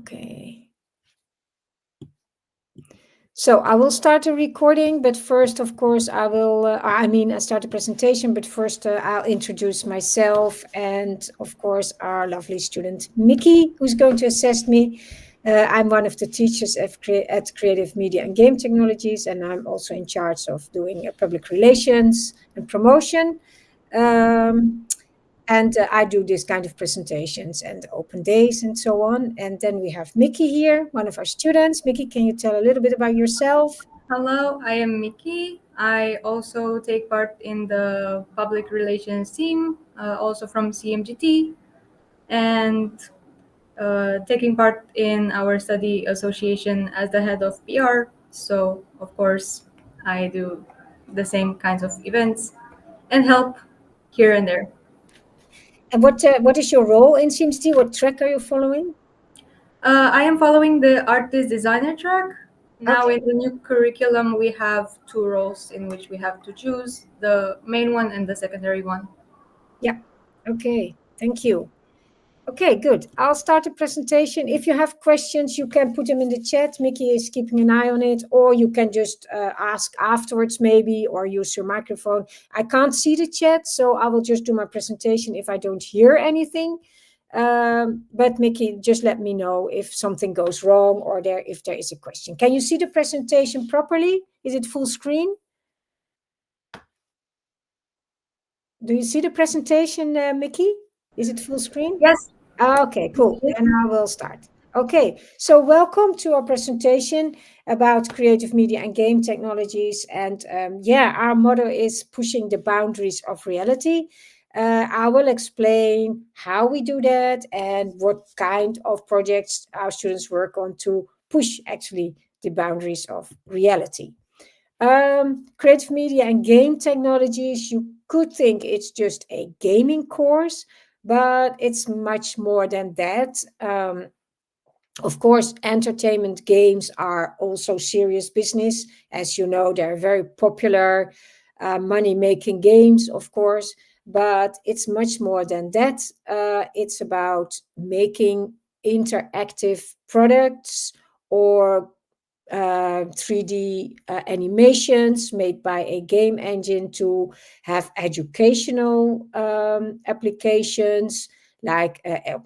Okay. So I will start the recording, but first, of course, I start the presentation, but first I'll introduce myself and, of course, our lovely student, Mickey, who's going to assist me. I'm one of the teachers at Creative Media and Game Technologies, and I'm also in charge of doing public relations and promotion. And I do this kind of presentations and open days and so on. And then we have Mickey here, one of our students. Mickey, can you tell a little bit about yourself? Hello, I am Mickey. I also take part in the public relations team, also from CMGT, and taking part in our study association as the head of PR. So, of course, I do the same kinds of events and help here and there. And what is your role in CMST? What track are you following? I am following the artist designer track. Now, Okay. in the new curriculum, we have two roles in which we have to choose, the main one and the secondary one. Yeah. Okay. Thank you. Okay, good. I'll start the presentation. If you have questions, you can put them in the chat. Mickey is keeping an eye on it, or you can just ask afterwards, maybe, or use your microphone. I can't see the chat, so I will just do my presentation if I don't hear anything. But Mickey, just let me know if something goes wrong or if there is a question. Can you see the presentation properly? Is it full screen? Do you see the presentation, Mickey? Is it full screen? Yes. Okay, cool. Then I will start. Okay, so welcome to our presentation about creative media and game technologies. And our motto is pushing the boundaries of reality. I will explain how we do that and what kind of projects our students work on to push actually the boundaries of reality. Creative media and game technologies, you could think it's just a gaming course, but it's much more than that. Of course, entertainment games are also serious business. As you know, they're very popular money making games, of course, but it's much more than that. It's about making interactive products or 3D animations made by a game engine to have educational applications like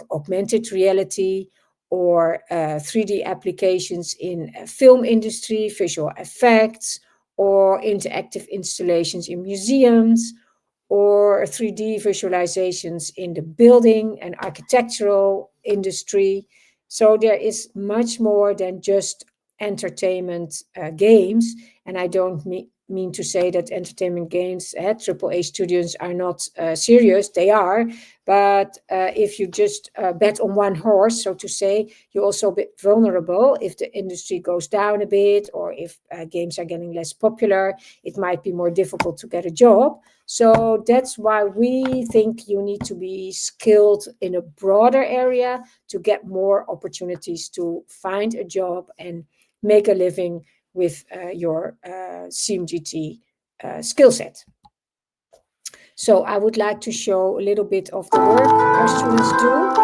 augmented reality or 3D applications in film industry, visual effects, or interactive installations in museums, or 3D visualizations in the building and architectural industry. So there is much more than just entertainment games. And I don't mean to say that entertainment games at AAA studios are not serious. They are. But if you just bet on one horse, so to say, you're also a bit vulnerable. If the industry goes down a bit or if games are getting less popular, it might be more difficult to get a job. So that's why we think you need to be skilled in a broader area to get more opportunities to find a job and make a living with your CMGT skill set. So I would like to show a little bit of the work our students do.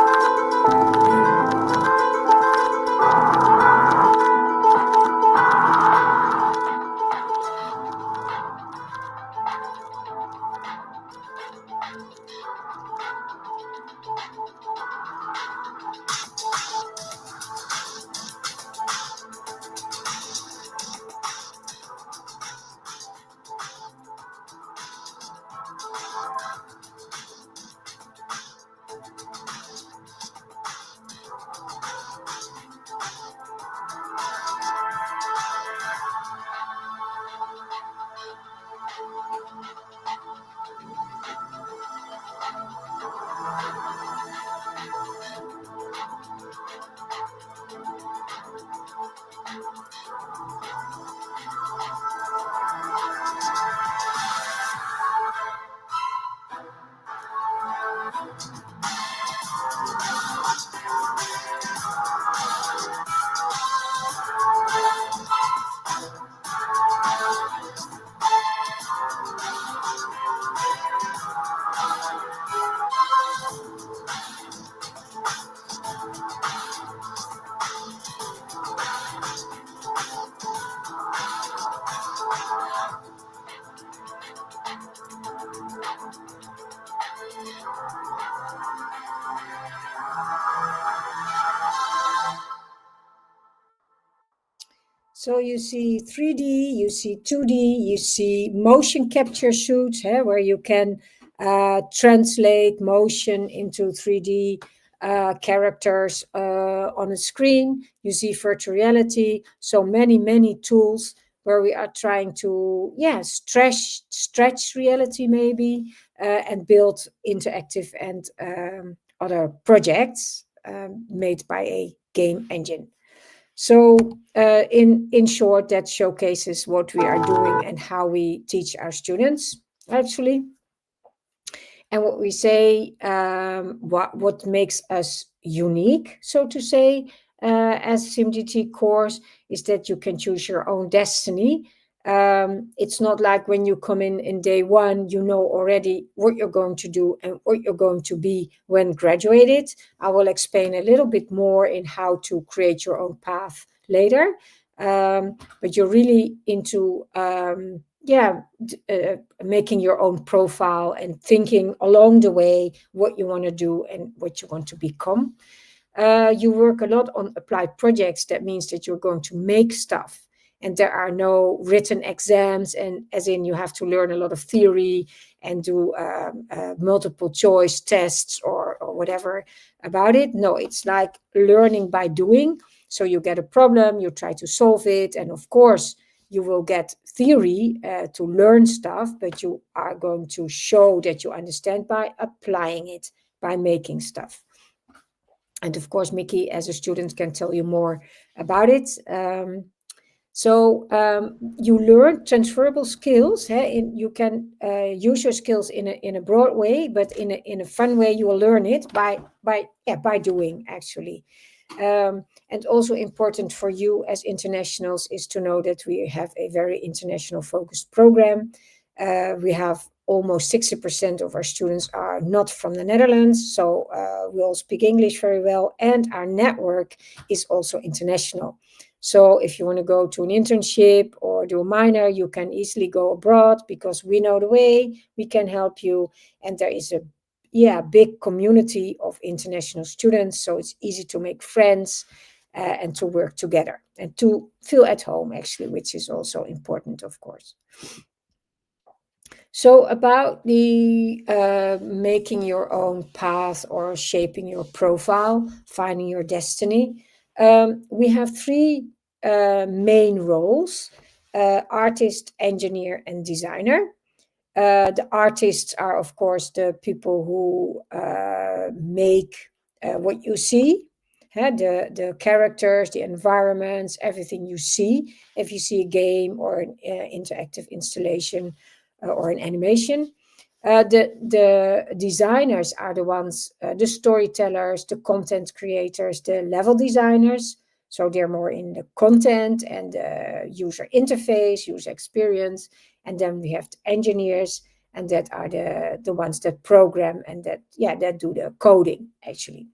So you see 3D, you see 2D, you see motion capture suits, where you can translate motion into 3D characters on a screen. You see virtual reality. So many tools where we are trying to, stretch reality maybe, and build interactive and other projects made by a game engine. So, in short, that showcases what we are doing and how we teach our students, actually. And what we say, what makes us unique, so to say, as CMDT course, is that you can choose your own destiny. It's not like when you come in day one, you know already what you're going to do and what you're going to be when graduated. I will explain a little bit more in how to create your own path later. But you're really into making your own profile and thinking along the way what you want to do and what you want to become. You work a lot on applied projects. That means that you're going to make stuff, and there are no written exams, and as in you have to learn a lot of theory and do multiple choice tests or whatever about it. No, it's like learning by doing. So you get a problem, you try to solve it, and of course you will get theory to learn stuff, but you are going to show that you understand by applying it, by making stuff. And of course, Mickey, as a student, can tell you more about it. You learn transferable skills. You can use your skills in a broad way, but in a fun way. You will learn it by doing, actually. And also important for you as internationals is to know that we have a very international focused program. We have almost 60% of our students are not from the Netherlands, so we all speak English very well, and our network is also international. So if you want to go to an internship or do a minor, you can easily go abroad because we know the way, we can help you, and there is a big community of international students, so it's easy to make friends and to work together and to feel at home, actually, which is also important, of course. So about the making your own path or shaping your profile, finding your destiny, we have three main roles: artist, engineer, and designer. The artists are, of course, the people who make what you see, the characters, the environments, everything you see. If you see a game or an interactive installation or an animation. The designers are the ones, the storytellers, the content creators, the level designers. So they're more in the content and the user interface, user experience. And then we have the engineers, and that are the ones that program and that do the coding, actually.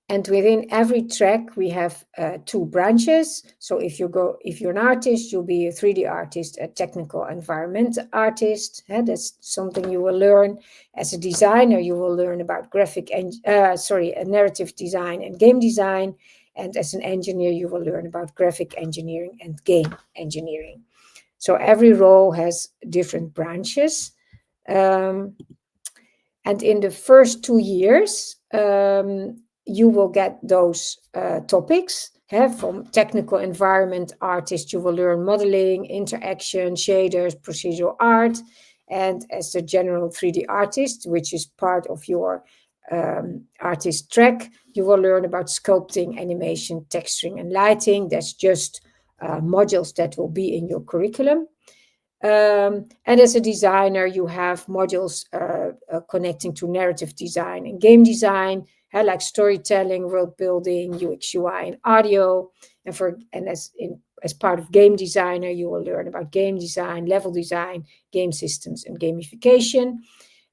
And within every track, we have two branches. So if you're an artist, you'll be a 3D artist, a technical environment artist. That's something you will learn. As a designer, you will learn about narrative design and game design. And as an engineer, you will learn about graphic engineering and game engineering. So every role has different branches. And in the first 2 years, you will get those topics. From technical environment artist, you will learn modeling, interaction, shaders, procedural art. And as the general 3D artist, which is part of your artist track, you will learn about sculpting, animation, texturing, and lighting. That's just modules that will be in your curriculum. And as a designer, you have modules connecting to narrative design and game design, like storytelling, world building, UX, UI, and audio. And as part of game designer, you will learn about game design, level design, game systems, and gamification.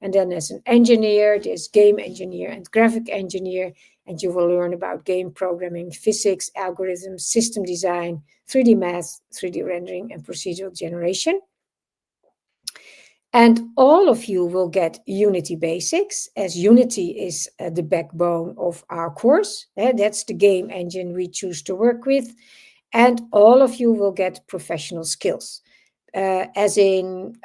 And then as an engineer, there's game engineer and graphic engineer, and you will learn about game programming, physics, algorithms, system design, 3D math, 3D rendering, and procedural generation. And all of you will get Unity Basics, as Unity is the backbone of our course. That's the game engine we choose to work with. And all of you will get professional skills, as in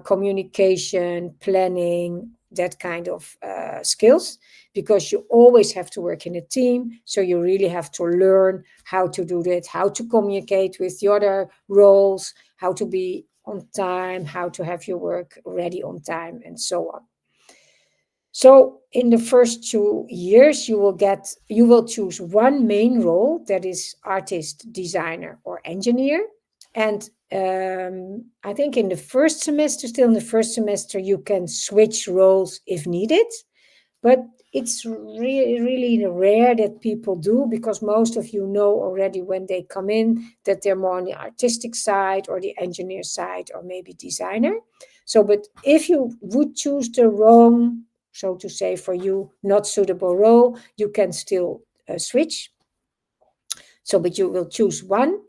communication, planning, that kind of skills, because you always have to work in a team. So you really have to learn how to do that, how to communicate with the other roles, how to be on time, how to have your work ready on time, and so on. So in the first 2 years, you will choose one main role, that is artist, designer, or engineer. And I think in the first semester, still in the first semester, you can switch roles if needed. But it's really rare that people do, because most of you know already when they come in that they're more on the artistic side or the engineer side or maybe designer. So, but if you would choose the wrong, so to say, for you not suitable role, you can still switch. So, but you will choose one,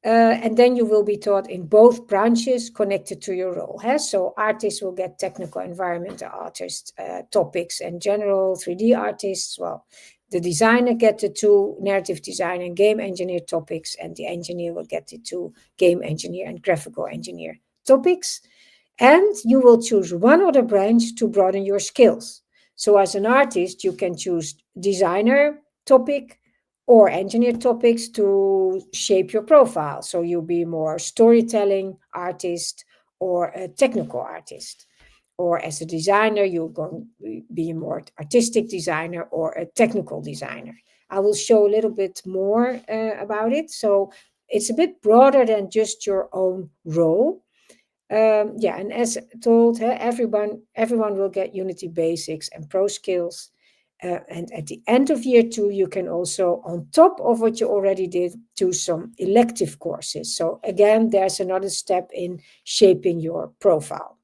and then you will be taught in both branches connected to your role. So artists will get technical environmental artists topics, and general 3D artists, well, the designer get the two narrative design and game engineer topics, and the engineer will get the two game engineer and graphical engineer topics. And you will choose one other branch to broaden your skills. So as an artist, you can choose designer topic or engineer topics to shape your profile. So you'll be more storytelling artist or a technical artist. Or as a designer, you're going to be a more artistic designer or a technical designer. I will show a little bit more about it. So it's a bit broader than just your own role. Yeah, and as told, everyone will get Unity basics and pro skills. And at the end of year 2, you can also, on top of what you already did, do some elective courses. So again, there's another step in shaping your profile.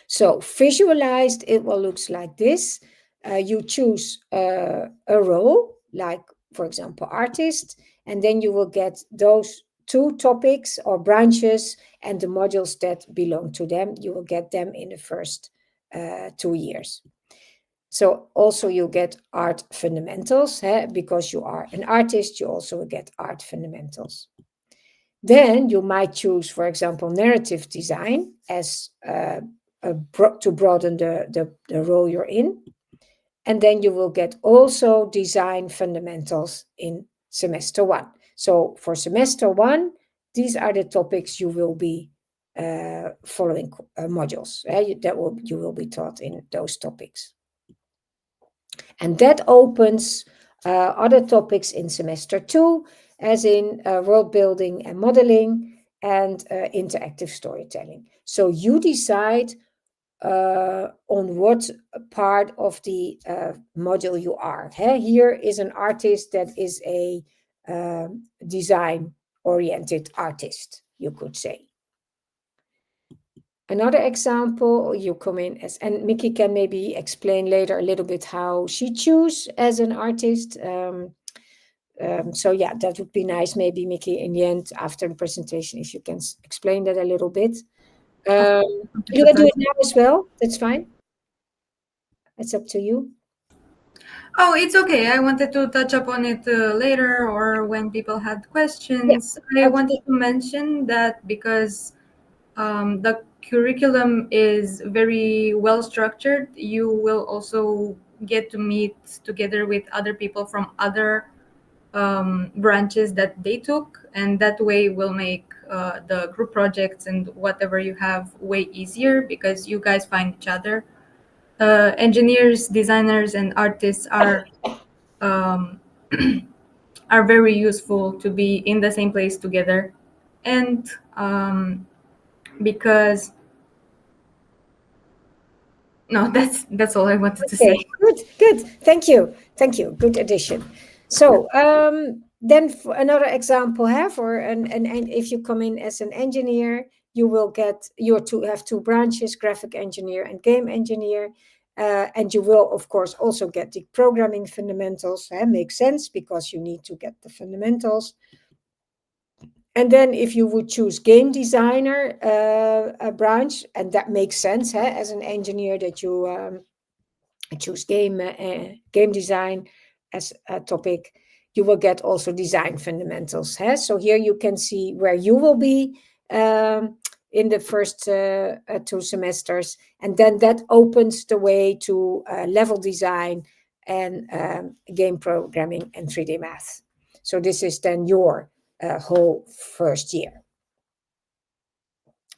So visualized, it will looks like this. You choose a role, like, for example, artist, and then you will get those two topics or branches and the modules that belong to them. You will get them in the first 2 years. So also you'll get art fundamentals, because you are an artist, you also will get art fundamentals. Then you might choose, for example, narrative design as to broaden the role you're in. And then you will get also design fundamentals in semester 1. So for semester 1, these are the topics you will be following modules. You will be taught in those topics. And that opens other topics in semester 2, as in world building and modeling and interactive storytelling. So you decide on what part of the module you are. Here is an artist that is a design-oriented artist, you could say. Another example, you come in as, and Mickey can maybe explain later a little bit how she chose as an artist. So yeah, that would be nice. Maybe Mickey, in the end, after the presentation, if you can explain that a little bit. You can do it now as well. That's fine. It's up to you. Oh, it's okay. I wanted to touch upon it later or when people had questions. Yeah. I Okay. wanted to mention that because the curriculum is very well structured, you will also get to meet together with other people from other branches that they took, and that way will make the group projects and whatever you have way easier because you guys find each other. Engineers, designers, and artists um, are very useful to be in the same place together, and because no, that's all I wanted to Okay, say. good. Thank you. Good addition. So then for another example, for and if you come in as an engineer, you will get your have two branches, graphic engineer and game engineer. And you will, of course, also get the programming fundamentals. Makes sense because you need to get the fundamentals. And then if you would choose game designer, a branch, and that makes sense as an engineer that you choose game design as a topic. you will get also design fundamentals. So here you can see where you will be in the first 2 semesters, and then that opens the way to level design and game programming and 3D math. So this is then your whole first year.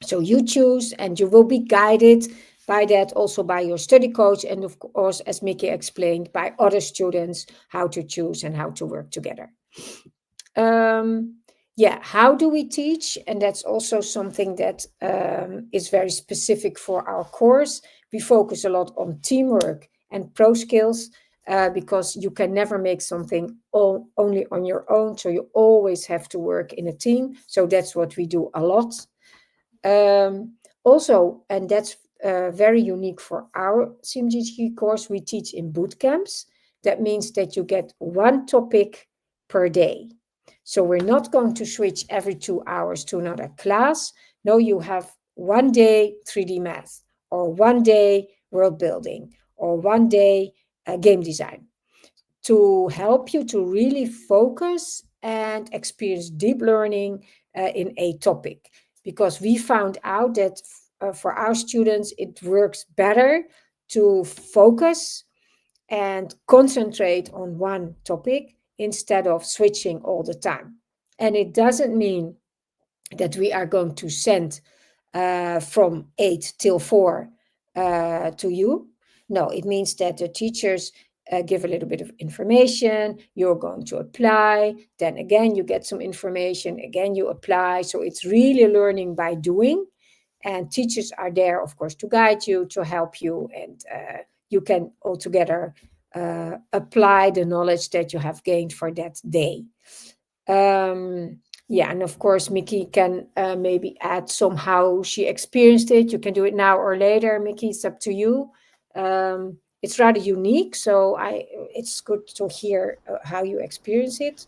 So you choose, and you will be guided by that, also by your study coach, and of course, as Mickey explained, by other students, how to choose and how to work together. Yeah, how do we teach? And that's also something that is very specific for our course. We focus a lot on teamwork and pro skills, because you can never make something only on your own. So you always have to work in a team. So that's what we do a lot. Also, and that's very unique for our CMGT course, we teach in boot camps. That means that you get one topic per day. So we're not going to switch every 2 hours to another class. No, you have one day 3D math, or one day world building, or one day game design, to help you to really focus and experience deep learning in a topic. Because we found out that for our students, it works better to focus and concentrate on one topic instead of switching all the time. And it doesn't mean that we are going to send from 8 till 4 to you. No, it means that the teachers give a little bit of information, you're going to apply, then again you get some information, again you apply. So it's really learning by doing, and teachers are there, of course, to guide you, to help you, and you can altogether apply the knowledge that you have gained for that day. Yeah, and of course, Mickey can maybe add somehow she experienced it. You can do it now or later, Mickey. It's up to you. It's rather unique, so it's good to hear how you experience it.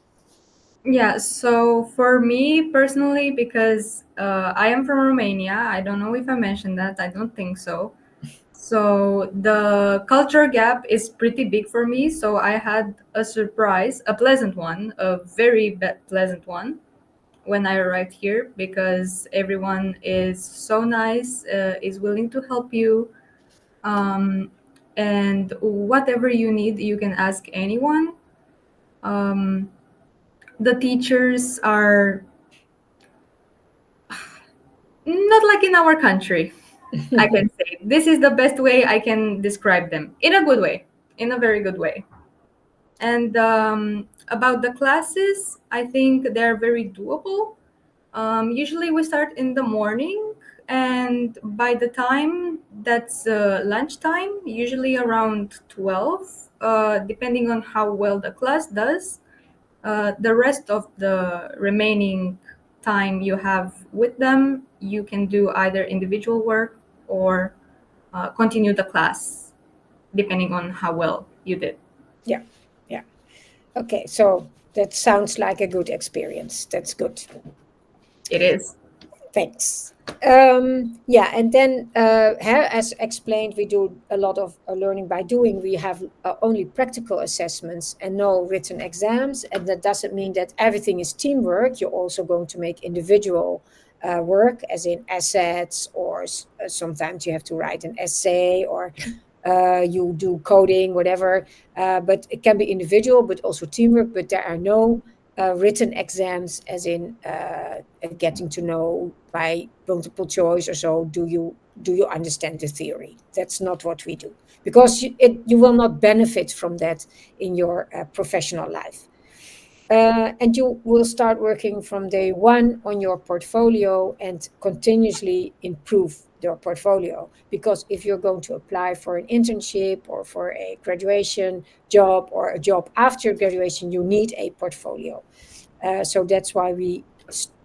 Yeah, so for me personally, because I am from Romania, I don't know if I mentioned that, I don't think so. So the culture gap is pretty big for me. So I had a surprise, a pleasant one, a very pleasant one when I arrived here, because everyone is so nice, is willing to help you. Um, and whatever you need, you can ask anyone. Um, the teachers are not like in our country. I can say this is the best way I can describe them, in a good way, in a very good way. And about the classes, I think they're very doable. Usually we start in the morning, and by the time that's lunchtime, usually around 12, depending on how well the class does. The rest of the remaining time you have with them, you can do either individual work or continue the class, depending on how well you did. Yeah, yeah. Okay, so that sounds like a good experience. That's good. It is. Thanks. Yeah, and then as explained, we do a lot of learning by doing. We have only practical assessments and no written exams, and that doesn't mean that everything is teamwork. You're also going to make individual work, as in assets, or sometimes you have to write an essay, or you do coding, whatever. But it can be individual, but also teamwork. But there are no written exams, as in getting to know by multiple choice or so. Do you understand the theory? That's not what we do, because you will not benefit from that in your professional life. And you will start working from day one on your portfolio and continuously improve your portfolio. Because if you're going to apply for an internship or for a graduation job or a job after graduation, you need a portfolio. So that's why we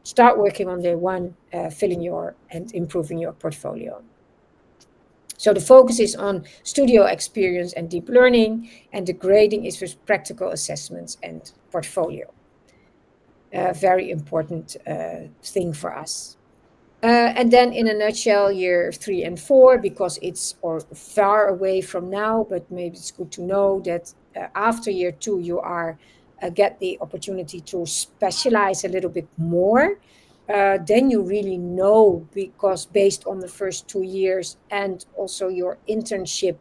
start working on day one, filling your and improving your portfolio. So the focus is on studio experience and deep learning, and the grading is with practical assessments and portfolio. A very important thing for us. And then, in a nutshell, year 3 and 4, because it's or far away from now, but maybe it's good to know that after year 2, you are get the opportunity to specialize a little bit more, then you really know, because based on the first 2 years and also your internship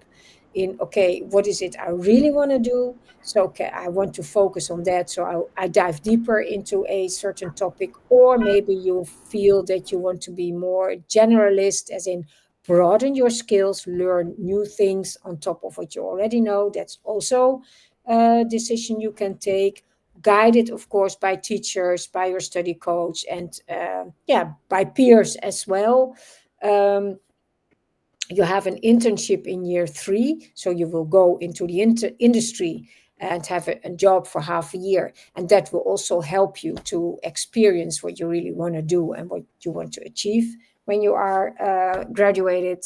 in, okay, what is it I really want to do? So, okay, I want to focus on that. So I dive deeper into a certain topic, or maybe you feel that you want to be more generalist, as in broaden your skills, learn new things on top of what you already know. That's also a decision you can take, guided, of course, by teachers, by your study coach, and yeah, by peers as well. Um, you have an internship in year 3, so you will go into the industry and have a job for half a year, and that will also help you to experience what you really want to do and what you want to achieve when you are graduated.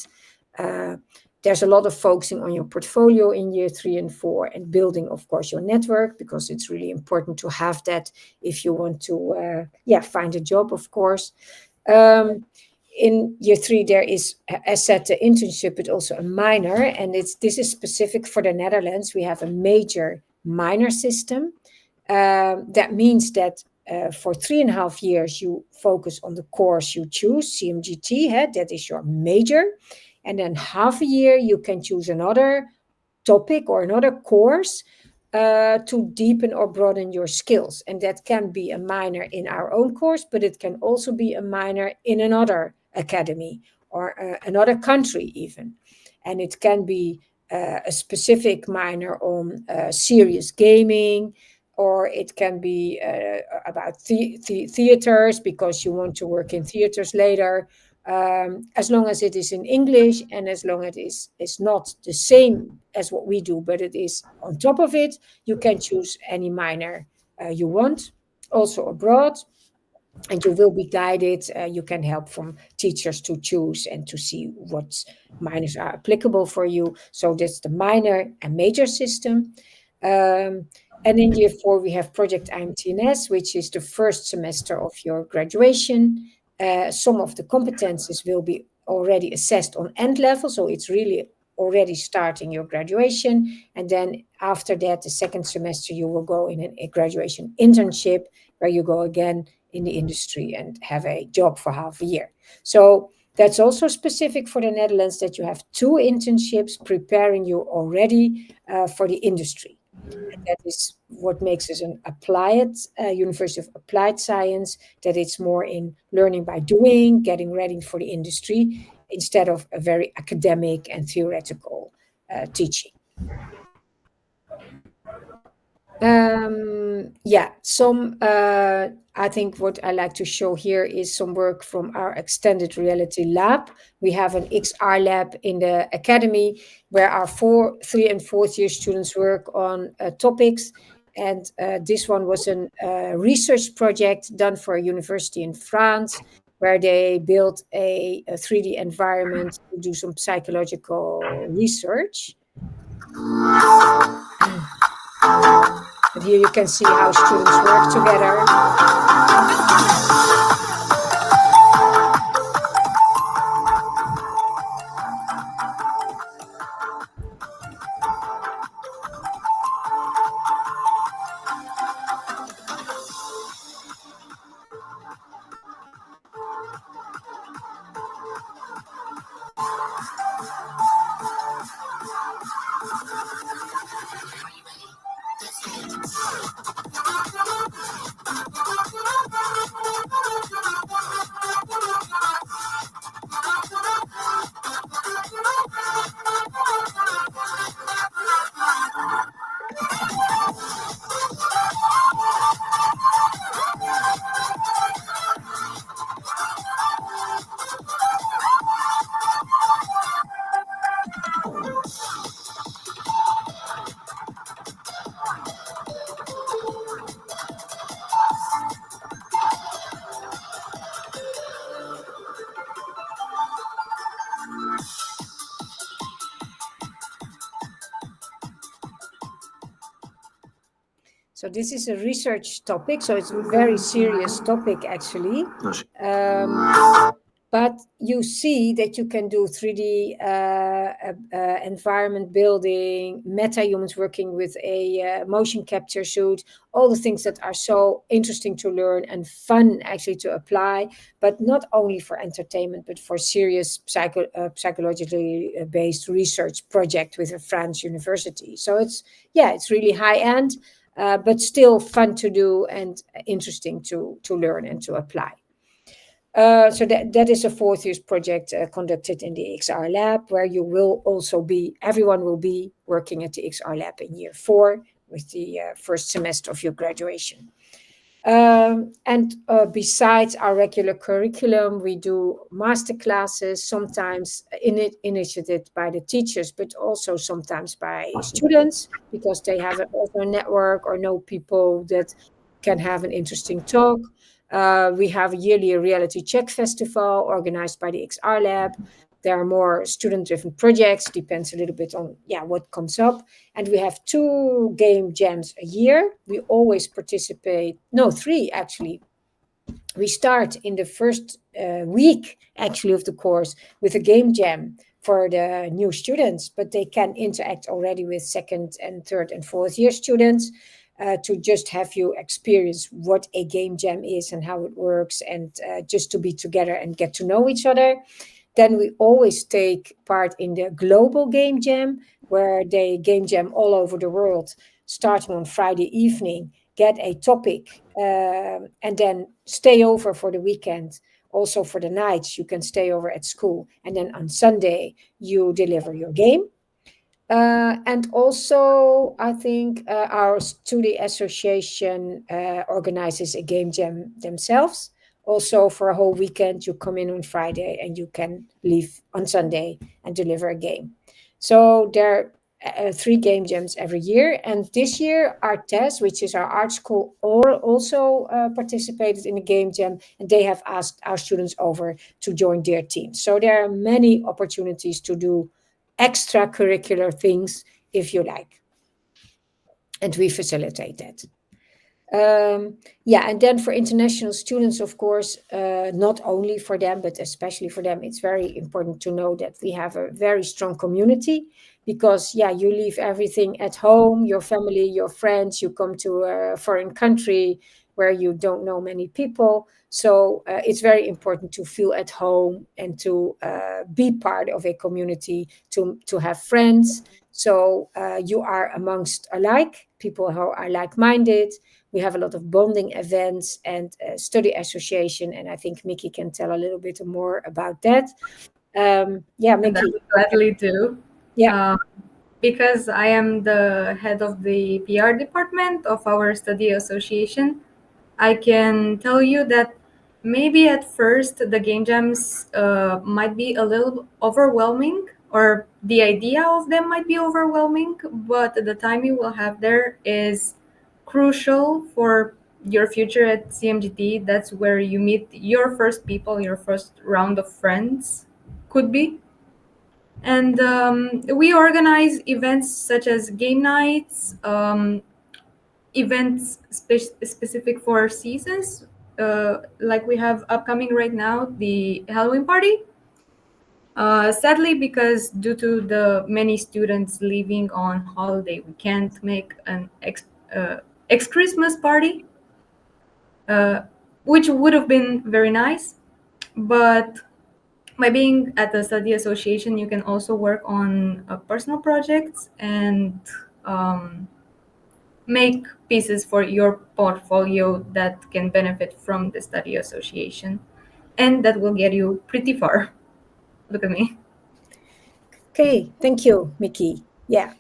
uh, there's a lot of focusing on your portfolio in year 3 and 4, and building, of course, your network, because it's really important to have that if you want to yeah, find a job, of course. um, in year 3 there is, as said, the internship, but also a minor, and this is specific for the Netherlands. We have a major minor system. That means that for 3.5 years you focus on the course you choose, CMGT, that is your major, and then half a year you can choose another topic or another course to deepen or broaden your skills. And that can be a minor in our own course, but it can also be a minor in another academy or another country, even. And it can be a specific minor on serious gaming, or it can be about theaters, because you want to work in theaters later. As long as it is in English, and as long as it's not the same as what we do, but it is on top of it, you can choose any minor you want, also abroad, and you will be guided. You can help from teachers to choose and to see what minors are applicable for you. So that's the minor and major system. Um, and in year 4, we have Project IMTNS, which is the first semester of your graduation. Some of the competences will be already assessed on end level, so it's really already starting your graduation. And then after that, the second semester, you will go in a graduation internship, where you go again in the industry and have a job for half a year. So that's also specific for the Netherlands, that you have 2 internships preparing you already for the industry. And that is what makes us an applied University of Applied Science, that it's more in learning by doing, getting ready for the industry, instead of a very academic and theoretical teaching. Yeah, some I think what I like to show here is some work from our extended reality lab. We have an XR lab in the academy, where our 3 and 4th year students work on topics. And this one was a research project done for a university in France, where they built a 3D environment to do some psychological research. And here you can see how students work together. So this is a research topic, so it's a very serious topic, actually. Um, but you see that you can do 3D environment building, meta humans working with a motion capture suit, all the things that are so interesting to learn and fun actually to apply, but not only for entertainment, but for serious psychologically based research project with a French university. So it's, yeah, it's really high end, but still fun to do and interesting to learn and to apply. So that is a fourth years project conducted in the XR lab, where you will also be, everyone will be working at the XR lab in year 4 with the first semester of your graduation. And besides our regular curriculum, we do master classes, sometimes initiated by the teachers, but also sometimes by students, because they have also a network or know people that can have an interesting talk. We have a yearly reality check festival organized by the XR Lab. There are more student-driven projects, depends a little bit on, yeah, what comes up. And we have 2 game jams a year. We always participate, no, 3 actually. We start in the first week actually of the course with a game jam for the new students, but they can interact already with second and third and fourth year students, to just have you experience what a game jam is and how it works, and just to be together and get to know each other. Then we always take part in the global game jam, where they game jam all over the world, starting on Friday evening, get a topic, and then stay over for the weekend. Also for the nights, you can stay over at school. And then on Sunday, you deliver your game. And also, I think our study association organizes a game jam themselves. Also, for a whole weekend, you come in on Friday and you can leave on Sunday and deliver a game. So there are 3 game jams every year. And this year, our test, which is our art school, also participated in a game jam, and they have asked our students over to join their team. So there are many opportunities to do extracurricular things if you like, and we facilitate that. Yeah, and then for international students, of course, not only for them, but especially for them, it's very important to know that we have a very strong community, because, yeah, you leave everything at home, your family, your friends, you come to a foreign country where you don't know many people. So it's very important to feel at home and to be part of a community, to have friends. So you are amongst alike, people who are like minded. We have a lot of bonding events and study association, and I think Mickey can tell a little bit more about that. Yeah, And I Mickey. would gladly do. Yeah. Um, because I am the head of the PR department of our study association, I can tell you that maybe at first the game jams might be a little overwhelming, or the idea of them might be overwhelming, but the time you will have there is crucial for your future at CMGT. That's where you meet your first people, your first round of friends, could be. And we organize events such as game nights, events specific for seasons. Like we have upcoming right now, the Halloween party. Sadly, because due to the many students leaving on holiday, we can't make an ex Christmas party, uh, which would have been very nice. But by being at the study association, you can also work on personal projects and um, make pieces for your portfolio that can benefit from the study association, and that will get you pretty far. Look at me. Okay, thank you, Mickey. Yeah,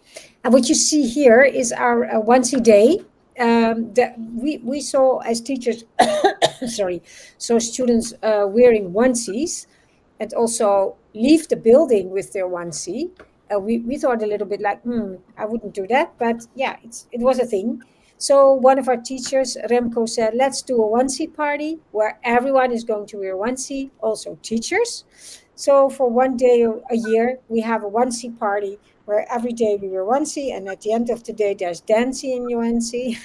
and what you see here is our onesie day. That we saw as teachers, sorry, so students wearing onesies, and also leave the building with their onesie. We thought a little bit like, I wouldn't do that, but yeah, it was a thing. So one of our teachers, Remco, said, let's do a onesie party where everyone is going to wear onesie, also teachers. So for one day a year, we have a onesie party where every day we wear onesie, and at the end of the day, there's dancing in your onesie.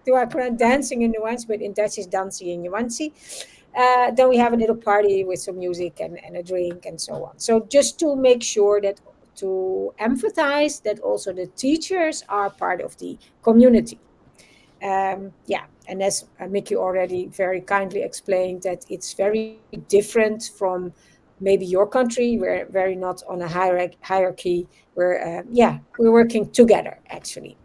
Do I pronounce dancing in the onesie? But in Dutch is dancing in your onesie. Then we have a little party with some music and a drink and so on. So just to make sure that, to emphasize that also the teachers are part of the community. Yeah, and as Mickey already very kindly explained, that it's very different from maybe your country. We're very not on a hierarchy. Yeah, we're working together actually.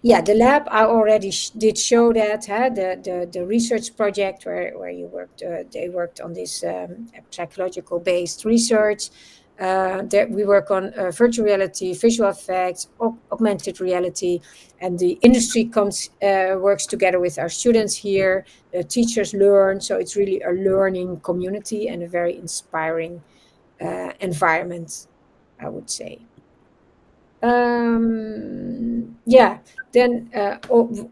Yeah, the lab I already did show that, huh? The research project where you worked, they worked on this psychological based research. That we work on virtual reality, visual effects, augmented reality, and the industry comes works together with our students here. The teachers learn, so it's really a learning community and a very inspiring environment, I would say. Yeah, then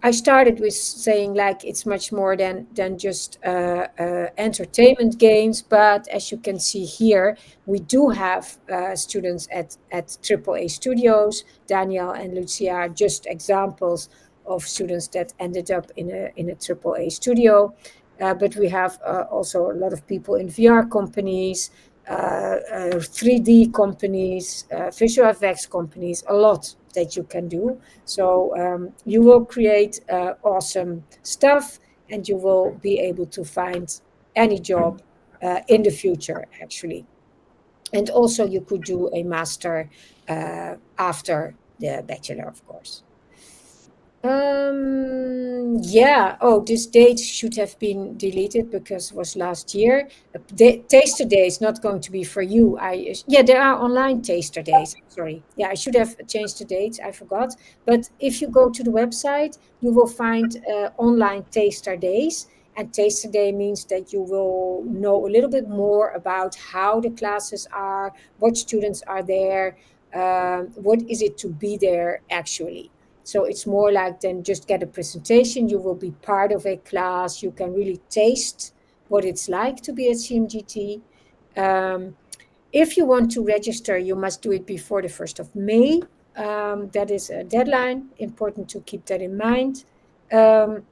I started with saying like it's much more than just entertainment games, but as you can see here, we do have students at AAA studios. Daniel and Lucia are just examples of students that ended up in a AAA studio. But we have also a lot of people in VR companies, 3D companies, visual effects companies, a lot that you can do. So you will create awesome stuff, and you will be able to find any job in the future, actually. And also, you could do a master after the bachelor, of course. Yeah. Oh, this date should have been deleted because it was last year. Taster Day is not going to be for you. Yeah, there are online Taster Days. Sorry. Yeah, I should have changed the dates. I forgot. But if you go to the website, you will find online Taster Days. And Taster Day means that you will know a little bit more about how the classes are, what students are there, what is it to be there actually. So it's more like than just get a presentation. You will be part of a class. You can really taste what it's like to be at CMGT. Um, if you want to register, you must do it before the 1st of May. That is a deadline. Important to keep that in mind. Um,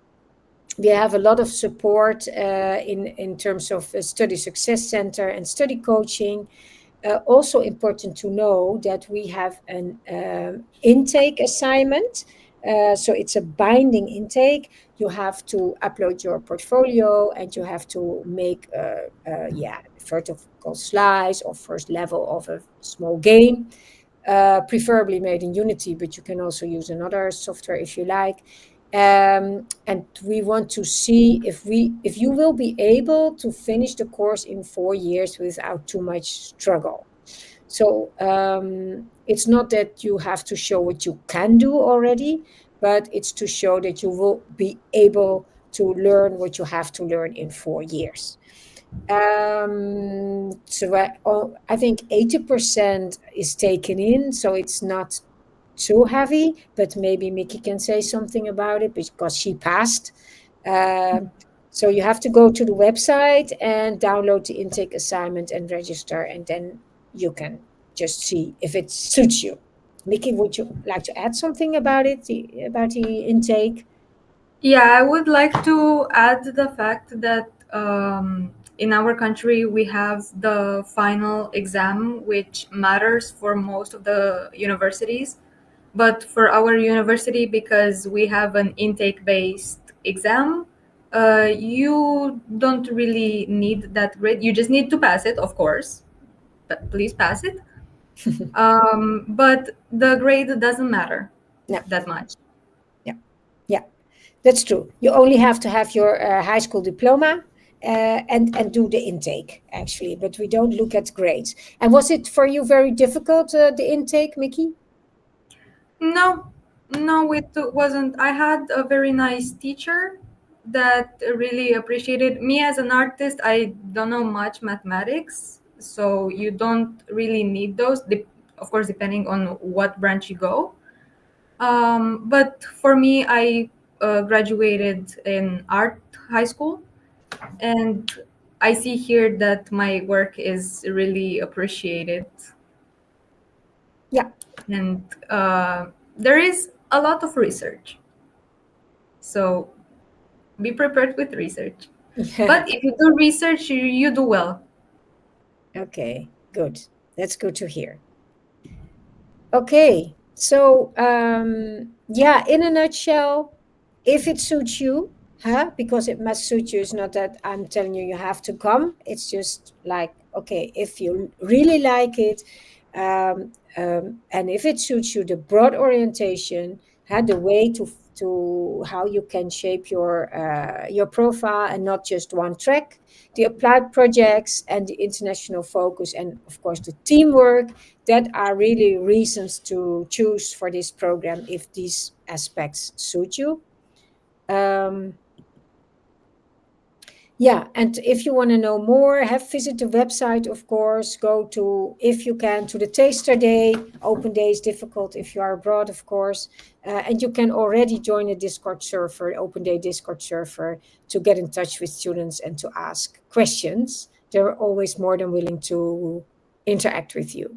we have a lot of support in terms of study success center and study coaching. Also important to know that we have an intake assignment. So it's a binding intake. You have to upload your portfolio and you have to make yeah, vertical slice or first level of a small game, preferably made in Unity, but you can also use another software if you like. And we want to see if you will be able to finish the course in 4 years without too much struggle. So it's not that you have to show what you can do already, but it's to show that you will be able to learn what you have to learn in 4 years. I think 80% is taken in, so it's not too heavy, but maybe Mickey can say something about it because she passed. Um, so you have to go to the website and download the intake assignment and register, and then you can just see if it suits you. Mickey, would you like to add something about it, about the intake? Yeah, I would like to add the fact that in our country we have the final exam, which matters for most of the universities. But for our university, because we have an intake based exam, you don't really need that grade. You just need to pass it, of course, but please pass it. But the grade doesn't matter No, that much. yeah, yeah. That's true. You only have to have your high school diploma and do the intake actually, but we don't look at grades. And was it for you very difficult the intake, Mickey? No, no, it wasn't. I had a very nice teacher that really appreciated me as an artist. I don't know much mathematics, so you don't really need those. Of course, depending on what branch you go. But for me, I graduated in art high school, and I see here that my work is really appreciated, Yeah, and there is a lot of research. So Be prepared with research. Yeah. But if you do research, you do well. Okay, good. That's good to hear. Okay, so yeah, in a nutshell, if it suits you, huh? Because it must suit you. It's not that I'm telling you you have to come. It's just like, okay, if you really like it, and if it suits you, the broad orientation, had the way to how you can shape your profile and not just one track, the applied projects and the international focus, and of course the teamwork, that are really reasons to choose for this program if these aspects suit you. Um, yeah, and if you want to know more, have visit the website, of course. Go to, if you can, to the taster day. Open day is difficult if you are abroad, of course. And you can already join a Discord server, open day Discord server, to get in touch with students and to ask questions. They're always more than willing to interact with you.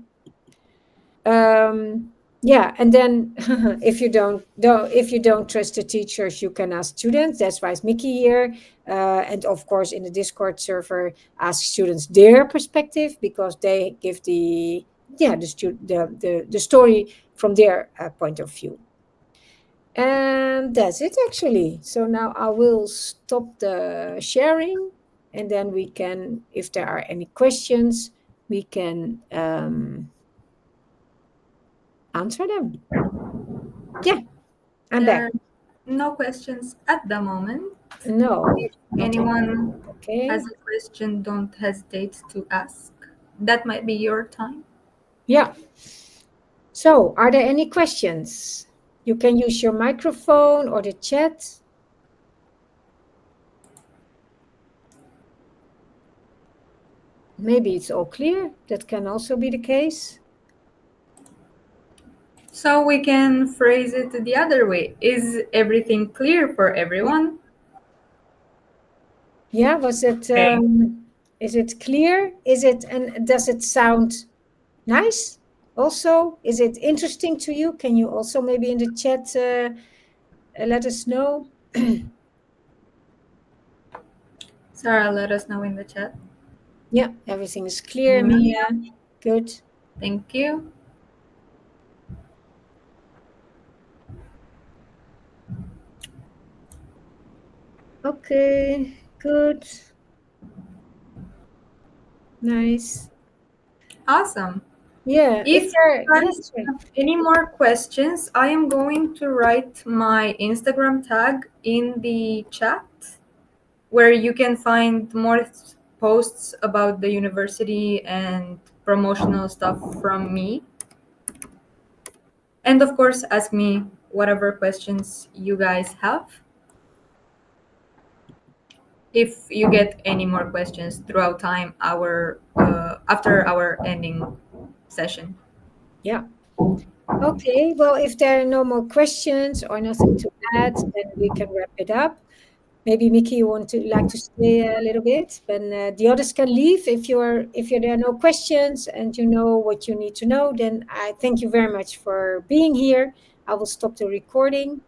Yeah, and then if you don't trust the teachers, you can ask students. That's why it's Mickey here. And of course in the Discord server, ask students their perspective, because they give the, yeah, the story from their point of view. And that's it, actually. So now I will stop the sharing, and then we can, if there are any questions, we can answer them. Yeah, I'm There back. are no questions at the moment. No, If not at the moment. anyone has Okay. a question, don't hesitate to ask. That might be your time. Yeah. So, are there any questions? You can use your microphone or the chat. Maybe it's all clear. That can also be the case. So we can phrase it the other way. Is everything clear for everyone? Yeah, was it Okay. is it clear? Is it, and does it sound nice? Also, is it interesting to you? Can you also maybe in the chat let us know? Sarah, let us know in the chat. Yeah, everything is clear, Mia, Mia. Good. thank you. Okay, good. Nice. Awesome. Yeah, if If there, you yes, guys right. have any more questions, I am going to write my Instagram tag in the chat where you can find more posts about the university and promotional stuff from me. And of course, ask me whatever questions you guys have if you get any more questions throughout time our after our ending session. Yeah. Okay, well, if there are no more questions or nothing to add, then we can wrap it up. Maybe Mickey, you want to like to stay a little bit, but the others can leave. If there are no questions and you know what you need to know, then I thank you very much for being here. I will stop the recording.